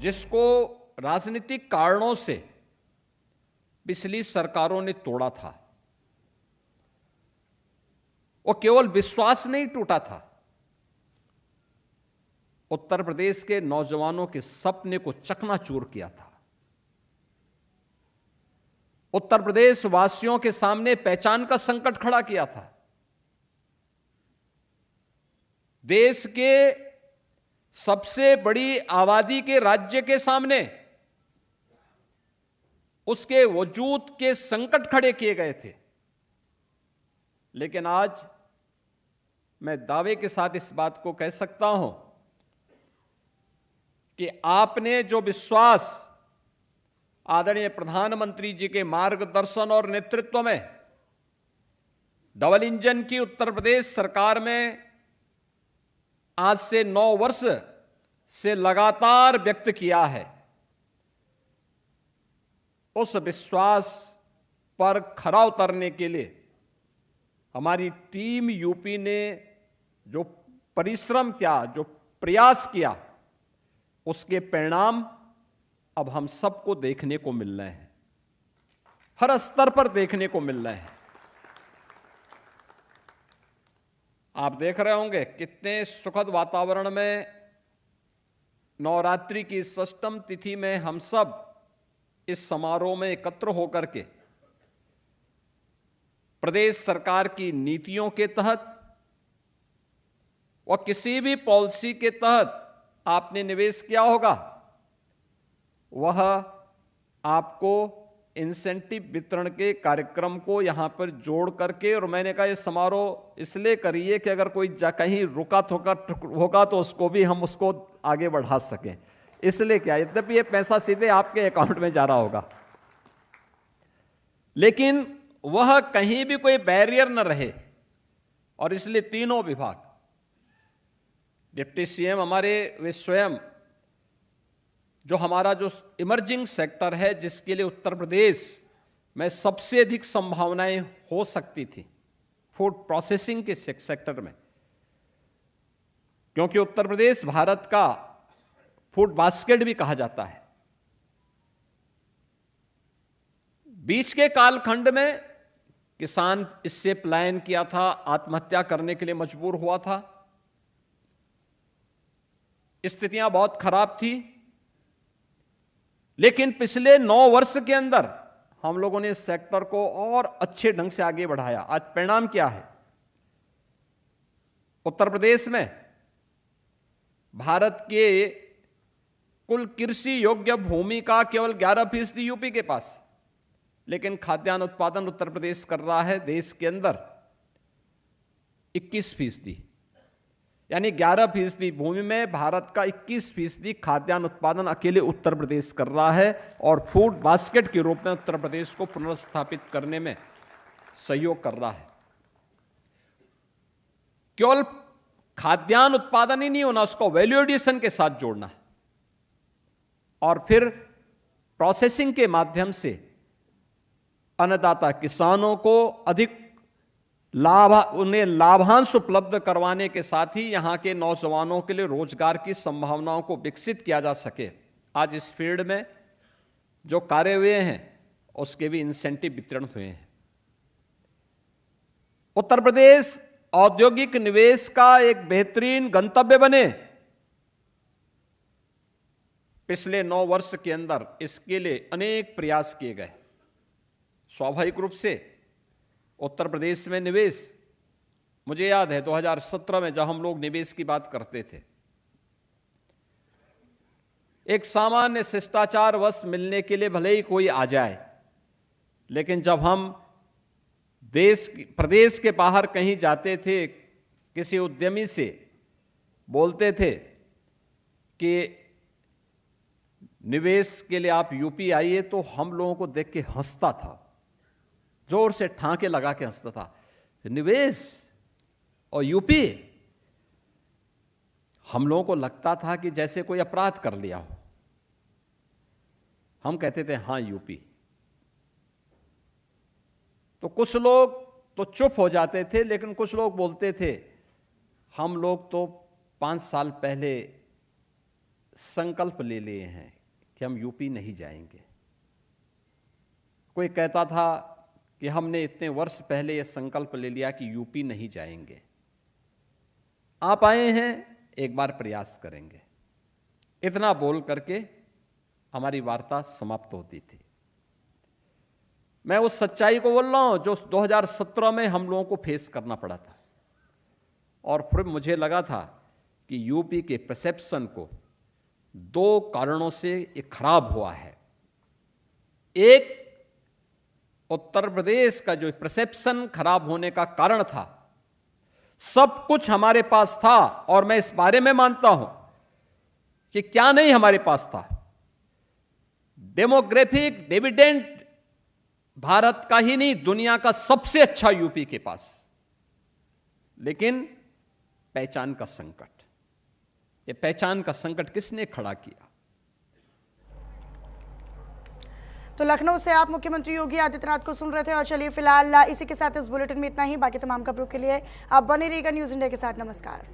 जिसको राजनीतिक कारणों से पिछली सरकारों ने तोड़ा था। वो केवल विश्वास नहीं टूटा था, उत्तर प्रदेश के नौजवानों के सपने को चकनाचूर किया था। उत्तर प्रदेश वासियों के सामने पहचान का संकट खड़ा किया था। देश के सबसे बड़ी आबादी के राज्य के सामने उसके वजूद के संकट खड़े किए गए थे। लेकिन आज मैं दावे के साथ इस बात को कह सकता हूं कि आपने जो विश्वास आदरणीय प्रधानमंत्री जी के मार्गदर्शन और नेतृत्व में डबल इंजन की उत्तर प्रदेश सरकार में आज से 9 वर्ष से लगातार व्यक्त किया है, उस विश्वास पर खरा उतरने के लिए हमारी टीम यूपी ने जो परिश्रम किया, जो प्रयास किया, उसके परिणाम अब हम सबको देखने को मिल रहे हैं, हर स्तर पर देखने को मिल रहे हैं। आप देख रहे होंगे कितने सुखद वातावरण में नवरात्रि की षष्ठम तिथि में हम सब इस समारोह में एकत्र होकर के प्रदेश सरकार की नीतियों के तहत और किसी भी पॉलिसी के तहत आपने निवेश किया होगा, वह आपको इंसेंटिव वितरण के कार्यक्रम को यहां पर जोड़ करके, और मैंने कहा ये समारोह इसलिए करिए कि अगर कोई कहीं रुका होगा तो उसको भी हम उसको आगे बढ़ा सकें, इसलिए क्या, यद्यपि ये पैसा सीधे आपके अकाउंट में जा रहा होगा, लेकिन वह कहीं भी कोई बैरियर न रहे। और इसलिए तीनों विभाग, डिप्टी सीएम हमारे वे स्वयं, जो हमारा जो इमर्जिंग सेक्टर है जिसके लिए उत्तर प्रदेश में सबसे अधिक संभावनाएं हो सकती थी, फूड प्रोसेसिंग के सेक्टर में, क्योंकि उत्तर प्रदेश भारत का फूड बास्केट भी कहा जाता है। बीच के कालखंड में किसान इससे पलायन किया था, आत्महत्या करने के लिए मजबूर हुआ था, स्थितियां बहुत खराब थी, लेकिन पिछले 9 वर्ष के अंदर हम लोगों ने इस सेक्टर को और अच्छे ढंग से आगे बढ़ाया। आज परिणाम क्या है? उत्तर प्रदेश में भारत के कुल कृषि योग्य भूमि का केवल 11% यूपी के पास, लेकिन खाद्यान्न उत्पादन उत्तर प्रदेश कर रहा है देश के अंदर 21%, यानी 11% भूमि में भारत का 21% खाद्यान्न उत्पादन अकेले उत्तर प्रदेश कर रहा है, और फूड बास्केट के रूप में उत्तर प्रदेश को पुनर्स्थापित करने में सहयोग कर रहा है। केवल खाद्यान्न उत्पादन ही नहीं होना, उसको वैल्यू एडिशन के साथ जोड़ना है, और फिर प्रोसेसिंग के माध्यम से अन्नदाता किसानों को अधिक उन्हें लाभांश उपलब्ध करवाने के साथ ही यहां के नौजवानों के लिए रोजगार की संभावनाओं को विकसित किया जा सके। आज इस फील्ड में जो कार्य हुए हैं उसके भी इंसेंटिव वितरण हुए हैं। उत्तर प्रदेश औद्योगिक निवेश का एक बेहतरीन गंतव्य बने, पिछले 9 वर्ष के अंदर इसके लिए अनेक प्रयास किए गए। स्वाभाविक रूप से उत्तर प्रदेश में निवेश, मुझे याद है 2017 में जब हम लोग निवेश की बात करते थे, एक सामान्य शिष्टाचारवश मिलने के लिए भले ही कोई आ जाए, लेकिन जब हम प्रदेश के बाहर कहीं जाते थे, किसी उद्यमी से बोलते थे कि निवेश के लिए आप यूपी आइए, तो हम लोगों को देख के हंसता था, जोर से ठाके लगा के हंसता था। निवेश और यूपी, हम लोगों को लगता था कि जैसे कोई अपराध कर लिया हो। हम कहते थे हां यूपी, तो कुछ लोग तो चुप हो जाते थे, लेकिन कुछ लोग बोलते थे हम लोग तो 5 साल पहले संकल्प ले लिए हैं कि हम यूपी नहीं जाएंगे। कोई कहता था कि हमने इतने वर्ष पहले यह संकल्प ले लिया कि यूपी नहीं जाएंगे। आप आए हैं, एक बार प्रयास करेंगे, इतना बोल करके हमारी वार्ता समाप्त होती थी। मैं उस सच्चाई को बोल रहा हूं जो 2017 में हम लोगों को फेस करना पड़ा था, और फिर मुझे लगा था कि यूपी के परसेप्शन को 2 कारणों से ये खराब हुआ है। एक, उत्तर प्रदेश का जो परसेप्शन खराब होने का कारण था, सब कुछ हमारे पास था, और मैं इस बारे में मानता हूं कि क्या नहीं हमारे पास था। डेमोग्राफिक डिविडेंड भारत का ही नहीं, दुनिया का सबसे अच्छा यूपी के पास, लेकिन पहचान का संकट। ये पहचान का संकट किसने खड़ा किया? तो लखनऊ से आप मुख्यमंत्री योगी आदित्यनाथ को सुन रहे थे। और चलिए फिलहाल इसी के साथ इस बुलेटिन में इतना ही। बाकी तमाम खबरों के लिए आप बने रहिएगा न्यूज़ इंडिया के साथ। नमस्कार।